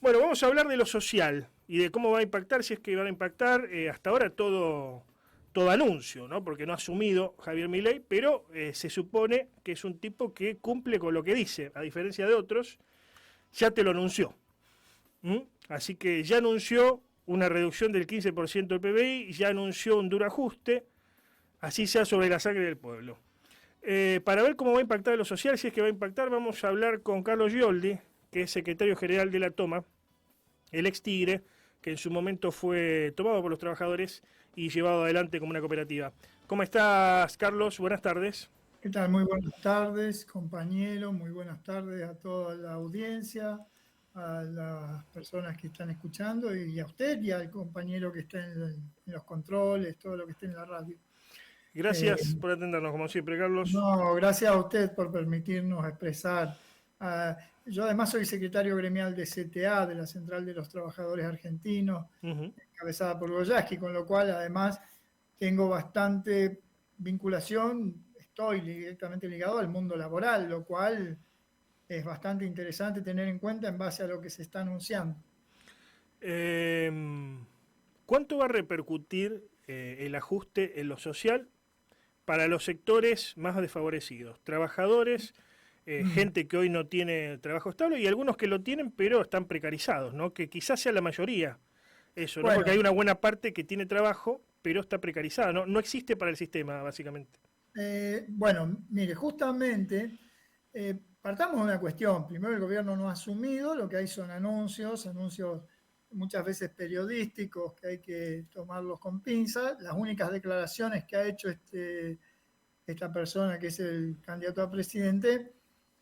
Bueno, vamos a hablar de lo social y de cómo va a impactar, si es que va a impactar. Hasta ahora todo anuncio, ¿no? Porque no ha asumido Javier Milei, pero se supone que es un tipo que cumple con lo que dice, a diferencia de otros, ya te lo anunció. Así que ya anunció una reducción del 15% del PBI, ya anunció un duro ajuste, así sea sobre la sangre del pueblo. Para ver cómo va a impactar lo social, si es que va a impactar, vamos a hablar con Carlos Gioldi, que es secretario general de la Toma, el ex Tigre, que en su momento fue tomado por los trabajadores y llevado adelante como una cooperativa. ¿Cómo estás, Carlos? Buenas tardes. ¿Qué tal? Muy buenas tardes, compañeros. Muy buenas tardes a toda la audiencia, a las personas que están escuchando y a usted y al compañero que está en los controles, todo lo que esté en la radio. Gracias por atendernos, como siempre, Carlos. No, gracias a usted por permitirnos expresar. Yo además soy secretario gremial de CTA, de la Central de los Trabajadores Argentinos, encabezada por Goyaski, con lo cual además tengo bastante vinculación, estoy directamente ligado al mundo laboral, lo cual es bastante interesante tener en cuenta en base a lo que se está anunciando. ¿Cuánto va a repercutir el ajuste en lo social para los sectores más desfavorecidos? Trabajadores, gente que hoy no tiene trabajo estable y algunos que lo tienen pero están precarizados, ¿no? Que quizás sea la mayoría eso, ¿no? Bueno, Porque hay una buena parte que tiene trabajo pero está precarizada, no existe para el sistema, básicamente. bueno, mire, justamente partamos de una cuestión. Primero, el gobierno no ha asumido, lo que hay son anuncios muchas veces periodísticos que hay que tomarlos con pinzas. Las únicas declaraciones que ha hecho esta persona que es el candidato a presidente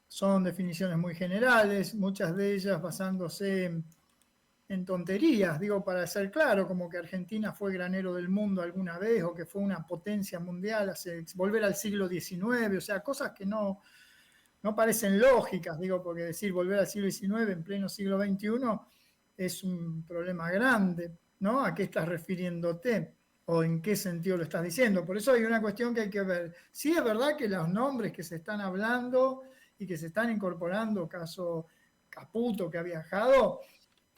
son definiciones muy generales, muchas de ellas basándose en tonterías, digo, para ser claro, como que Argentina fue granero del mundo alguna vez o que fue una potencia mundial, volver al siglo XIX, o sea, cosas que no parecen lógicas, digo, porque decir volver al siglo XIX en pleno siglo XXI es un problema grande, ¿no? ¿A qué estás refiriéndote? ¿O en qué sentido lo estás diciendo? Por eso hay una cuestión que hay que ver. Sí es verdad que los nombres que se están hablando y que se están incorporando, caso Caputo, que ha viajado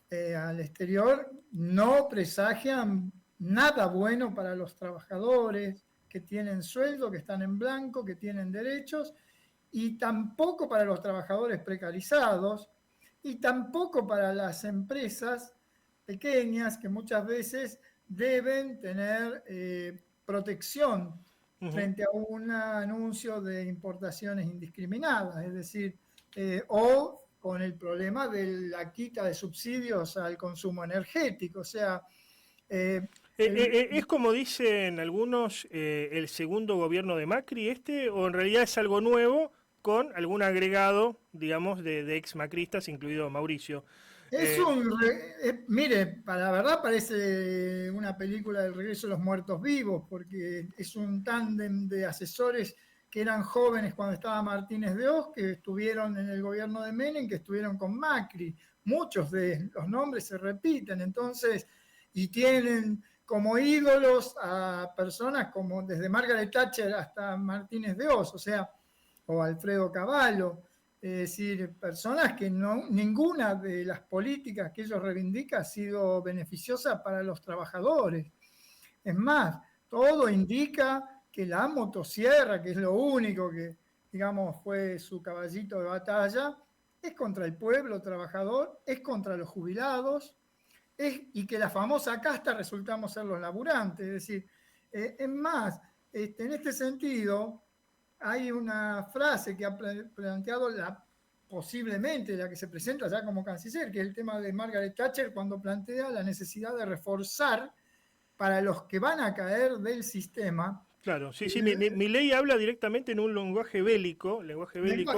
al exterior, no presagian nada bueno para los trabajadores que tienen sueldo, que están en blanco, que tienen derechos, y tampoco para los trabajadores precarizados, y tampoco para las empresas pequeñas que muchas veces deben tener protección frente a un anuncio de importaciones indiscriminadas, es decir, o con el problema de la quita de subsidios al consumo energético. O sea, ¿Es como dicen algunos el segundo gobierno de Macri o en realidad es algo nuevo con algún agregado, digamos, de ex macristas, incluido Mauricio? Mire, para la verdad parece una película del regreso de los muertos vivos, porque es un tándem de asesores que eran jóvenes cuando estaba Martínez de Oz, que estuvieron en el gobierno de Menem, que estuvieron con Macri. Muchos de los nombres se repiten, entonces, y tienen como ídolos a personas como desde Margaret Thatcher hasta Martínez de Oz, o sea, o Alfredo Cavallo. Es decir, personas que ninguna de las políticas que ellos reivindican ha sido beneficiosa para los trabajadores. Es más, todo indica que la motosierra, que es lo único que, digamos, fue su caballito de batalla, es contra el pueblo trabajador, es contra los jubilados, y que la famosa casta resultamos ser los laburantes. Es decir, es más, en este sentido, hay una frase que ha planteado posiblemente la que se presenta ya como canciller, que es el tema de Margaret Thatcher cuando plantea la necesidad de reforzar para los que van a caer del sistema. Claro, sí, mi ley habla directamente en un lenguaje bélico, Lenguaje bélico,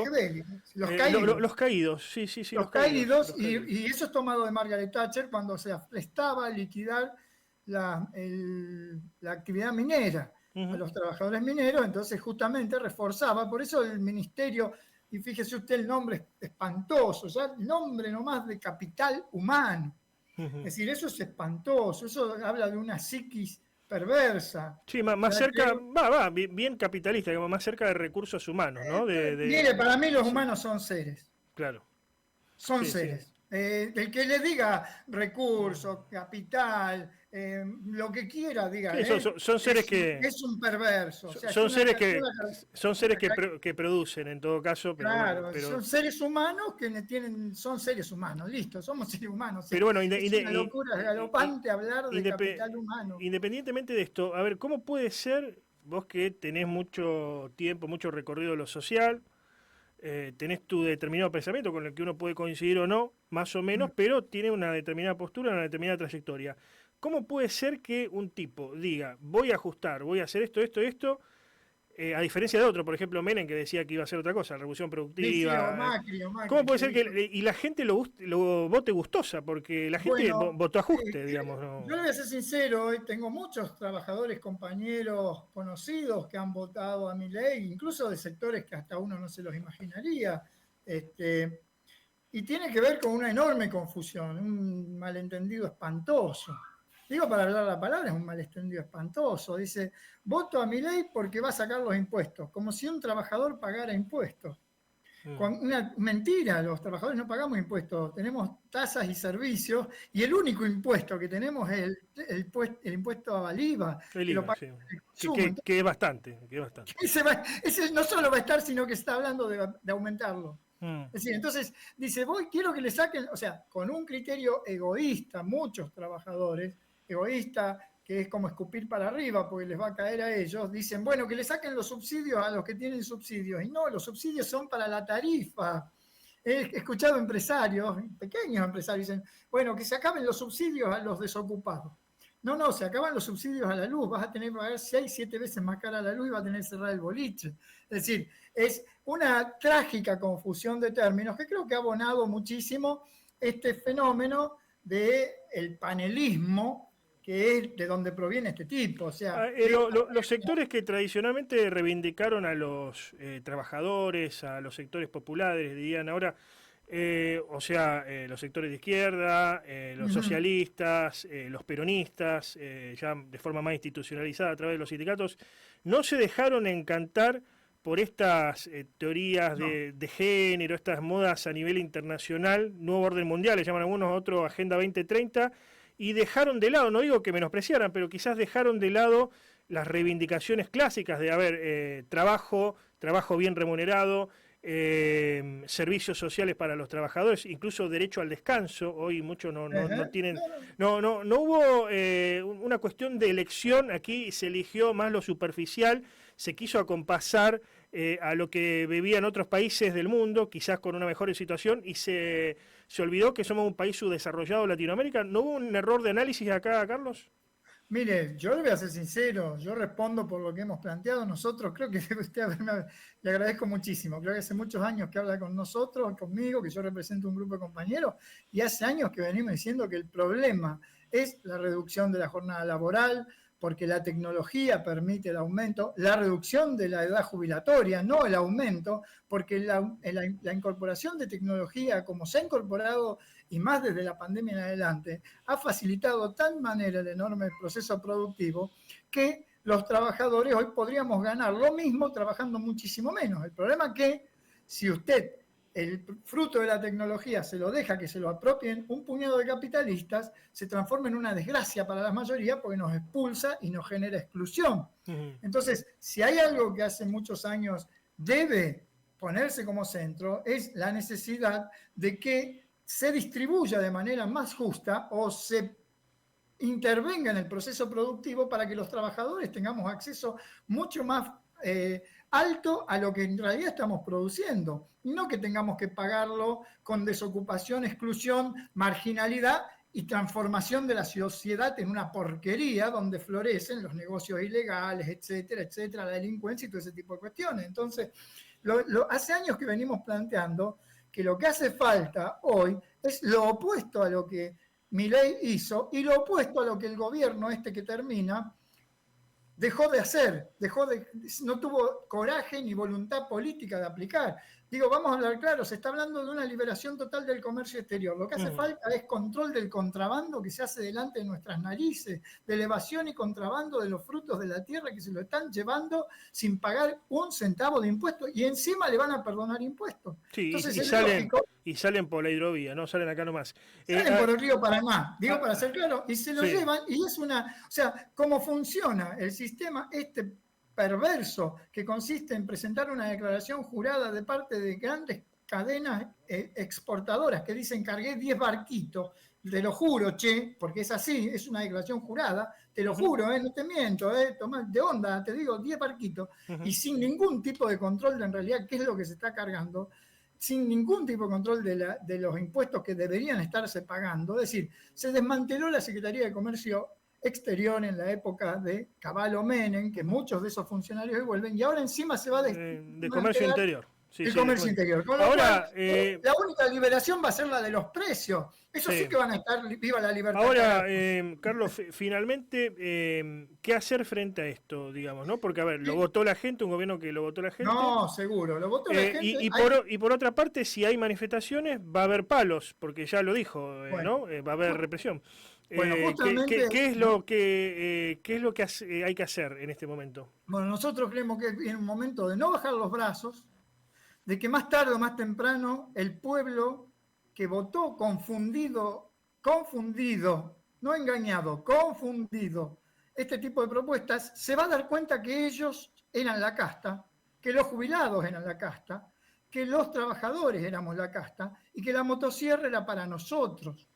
los caídos. Los caídos, sí, los caídos. Y eso es tomado de Margaret Thatcher cuando se prestaba a liquidar la actividad minera a los trabajadores mineros, entonces justamente reforzaba, por eso el ministerio, y fíjese usted el nombre espantoso, ya el nombre nomás de capital humano, es decir, eso es espantoso, eso habla de una psiquis perversa. Sí, más cerca, bien capitalista, como más cerca de recursos humanos, ¿no? Mire, para mí los humanos son seres. Claro. Son seres. El que le diga recursos, capital, lo que quiera, diga, Sí, son seres es un perverso. O sea, es son una seres persona que son seres que producen en todo caso, pero bueno, claro, son pero seres humanos que son seres humanos, listo, somos seres humanos. O sea, pero bueno, es una locura galopante hablar de indepe- capital humano. independientemente de esto, a ver, ¿cómo puede ser vos que tenés mucho tiempo, mucho recorrido en lo social, tenés tu determinado pensamiento con el que uno puede coincidir o no, más o menos, Mm. pero tiene una determinada postura, una determinada trayectoria? ¿Cómo puede ser que un tipo diga, voy a ajustar, voy a hacer esto, esto, esto, a diferencia de otro, por ejemplo, Menem, que decía que iba a hacer otra cosa, revolución Sí, sí, productiva? O ¿Cómo Macri, puede que ser dijo. que y la gente lo vote gustosa? Porque la gente Bueno, votó ajuste, digamos. yo ¿No? le voy a ser sincero, hoy tengo muchos trabajadores, compañeros conocidos que han votado a mi ley, incluso de sectores que hasta uno no se los imaginaría. Este, y tiene que ver con una enorme confusión, un malentendido espantoso. Digo para hablar la palabra, es un malentendido espantoso. Dice, voto a mi ley porque va a sacar los impuestos, como si un trabajador pagara impuestos. Mm. Con una mentira, los trabajadores no pagamos impuestos, tenemos tasas y servicios, y el único impuesto que tenemos es el impuesto al IVA, El que lo IVA, paga sí. el consumo. Entonces, Que es bastante, que es bastante. ese no solo va a estar, sino que se está hablando de aumentarlo. Mm. Es decir, entonces dice, quiero que le saquen, o sea, con un criterio egoísta, muchos trabajadores, egoísta, que es como escupir para arriba porque les va a caer a ellos, dicen, bueno, que le saquen los subsidios a los que tienen subsidios. Y no, los subsidios son para la tarifa. He escuchado empresarios, pequeños empresarios, dicen, bueno, que se acaben los subsidios a los desocupados. No, no, se acaban los subsidios a la luz, vas a tener que pagar 6, 7 veces más cara la luz y vas a tener que cerrar el boliche. Es decir, es una trágica confusión de términos que creo que ha abonado muchísimo este fenómeno del panelismo, que es de donde proviene este tipo. O sea, Los sectores que tradicionalmente reivindicaron a los trabajadores, a los sectores populares, dirían ahora, o sea, los sectores de izquierda, los socialistas, los peronistas, ya de forma más institucionalizada a través de los sindicatos, no se dejaron encantar por estas teorías no, de género, estas modas a nivel internacional, nuevo orden mundial, le llaman algunos, otro Agenda 2030, y dejaron de lado, no digo que menospreciaran, pero quizás dejaron de lado las reivindicaciones clásicas de, a ver, trabajo bien remunerado, servicios sociales para los trabajadores, incluso derecho al descanso. Hoy muchos no tienen, no hubo una cuestión de elección. Aquí se eligió más lo superficial, se quiso acompasar a lo que vivían otros países del mundo, quizás con una mejor situación, y se olvidó que somos un país subdesarrollado, Latinoamérica. ¿No hubo un error de análisis acá, Carlos? mire, yo le voy a ser sincero, yo respondo por lo que hemos planteado nosotros, creo que usted le agradezco muchísimo, creo que hace muchos años que habla con nosotros, conmigo, que yo represento un grupo de compañeros, y hace años que venimos diciendo que el problema es la reducción de la jornada laboral, porque la tecnología permite el aumento, la reducción de la edad jubilatoria, no el aumento, porque la incorporación de tecnología, como se ha incorporado y más desde la pandemia en adelante, ha facilitado de tal manera el enorme proceso productivo que los trabajadores hoy podríamos ganar lo mismo trabajando muchísimo menos. El problema es que si usted el fruto de la tecnología se lo deja que se lo apropien un puñado de capitalistas, se transforma en una desgracia para la mayoría porque nos expulsa y nos genera exclusión. Entonces, si hay algo que hace muchos años debe ponerse como centro, es la necesidad de que se distribuya de manera más justa o se intervenga en el proceso productivo para que los trabajadores tengamos acceso mucho más alto a lo que en realidad estamos produciendo, y no que tengamos que pagarlo con desocupación, exclusión, marginalidad y transformación de la sociedad en una porquería donde florecen los negocios ilegales, etcétera, etcétera, la delincuencia y todo ese tipo de cuestiones. Entonces, hace años que venimos planteando que lo que hace falta hoy es lo opuesto a lo que Milei hizo y lo opuesto a lo que el gobierno este que termina dejó de hacer, no tuvo coraje ni voluntad política de aplicar. Digo, vamos a hablar claro, se está hablando de una liberación total del comercio exterior. Lo que hace falta es control del contrabando que se hace delante de nuestras narices, de evasión y contrabando de los frutos de la tierra que se lo están llevando sin pagar un centavo de impuestos y encima le van a perdonar impuestos. Sí, Entonces y es salen, lógico. y salen por la hidrovía, no salen acá nomás. Salen por el río Paraná, digo para ser claro, y se lo sí. llevan, y es o sea, cómo funciona el sistema perverso que consiste en presentar una declaración jurada de parte de grandes cadenas exportadoras que dicen cargué 10 barquitos, te lo juro, che, porque es así, es una declaración jurada, te lo juro, no te miento, tomá de onda, te digo 10 barquitos, y sin ningún tipo de control de en realidad qué es lo que se está cargando, sin ningún tipo de control de los impuestos que deberían estarse pagando. Es decir, se desmanteló la Secretaría de Comercio Exterior en la época de Cavallo Menem, que muchos de esos funcionarios vuelven, y ahora encima se va a de comercio interior. Sí, el sí, comercio interior. Con lo ahora, cual, la única liberación va a ser la de los precios. Eso sí que van a estar, viva la libertad. Ahora, Carlos, finalmente, ¿qué hacer frente a esto, digamos, no? Porque, a ver, lo votó la gente, un gobierno que lo votó la gente. No, seguro, lo votó la gente. Y por otra parte, si hay manifestaciones, va a haber palos, porque ya lo dijo, ¿no? Va a haber represión. Bueno, justamente, ¿qué es lo que hay que hacer en este momento? Bueno, nosotros creemos que es un momento de no bajar los brazos, de que más tarde o más temprano el pueblo que votó confundido, no engañado, confundido, este tipo de propuestas, se va a dar cuenta que ellos eran la casta, que los jubilados eran la casta, que los trabajadores éramos la casta y que la motosierra era para nosotros.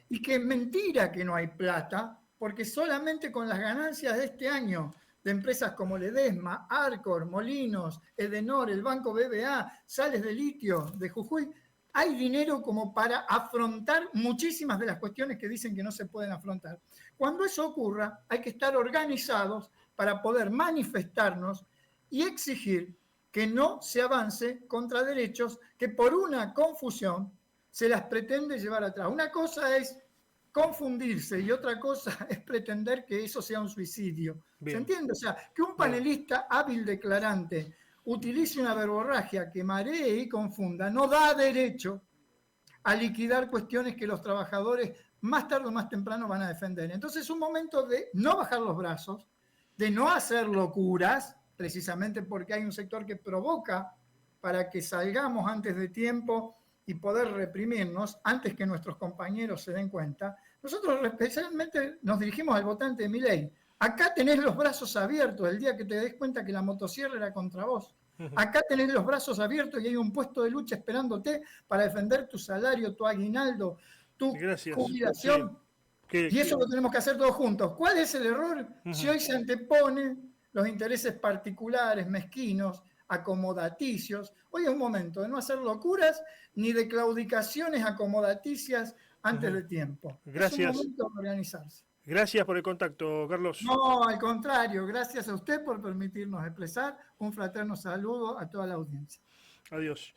Y que es mentira que no hay plata, porque solamente con las ganancias de este año de empresas como Ledesma, Arcor, Molinos, Edenor, el Banco BBA, Sales de Litio, de Jujuy, hay dinero como para afrontar muchísimas de las cuestiones que dicen que no se pueden afrontar. Cuando eso ocurra, hay que estar organizados para poder manifestarnos y exigir que no se avance contra derechos que por una confusión se las pretende llevar atrás. Una cosa es confundirse y otra cosa es pretender que eso sea un suicidio. Bien. ¿Se entiende? O sea, que un panelista hábil declarante utilice una verborragia que maree y confunda no da derecho a liquidar cuestiones que los trabajadores más tarde o más temprano van a defender. Entonces es un momento de no bajar los brazos, de no hacer locuras, precisamente porque hay un sector que provoca para que salgamos antes de tiempo y poder reprimirnos antes que nuestros compañeros se den cuenta. Nosotros especialmente nos dirigimos al votante de Milei. Acá tenés los brazos abiertos el día que te des cuenta que la motosierra era contra vos. Acá tenés los brazos abiertos y hay un puesto de lucha esperándote para defender tu salario, tu aguinaldo, tu jubilación. Sí. Y eso lo tenemos que hacer todos juntos. ¿Cuál es el error? Si hoy se anteponen los intereses particulares, mezquinos, acomodaticios. Hoy es un momento de no hacer locuras ni de claudicaciones acomodaticias antes de tiempo. Gracias. Es un momento de organizarse. Gracias por el contacto, Carlos. No, al contrario, gracias a usted por permitirnos expresar un fraterno saludo a toda la audiencia. Adiós.